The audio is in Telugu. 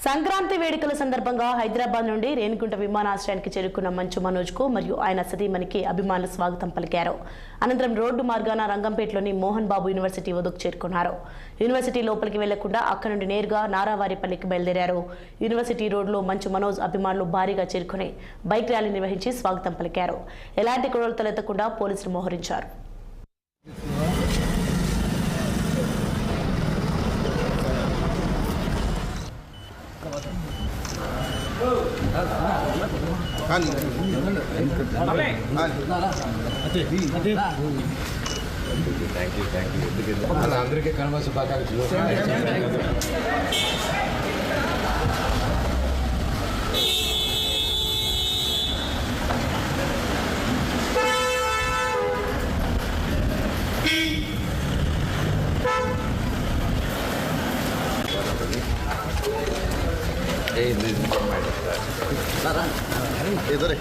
సంక్రాంతి వేడుకల సందర్భంగా హైదరాబాద్ నుండి రేణిగుంట విమానాశ్రయానికి చేరుకున్న మంచు మనోజ్ కు మరియు ఆయన సతీమణికి అభిమానులు స్వాగతం పలికారు. అనంతరం రోడ్డు మార్గాన రంగంపేటలోని మోహన్ బాబు యూనివర్సిటీ వద్దకు చేరుకున్నారు. యూనివర్సిటీ లోపలికి వెళ్లకుండా అక్కడి నుండి నేరుగా నారావారిపల్లికి బయలుదేరారు. యూనివర్సిటీ రోడ్లో మంచు మనోజ్ అభిమానులు భారీగా చేరుకుని బైక్ ర్యాలీ నిర్వహించి స్వాగతం పలికారు. ఎలాంటి గొడవలు తలెత్తకుండా పోలీసులు మోహరించారు. అందరికీ కనుమ శుభాకాంక్షలు. इधर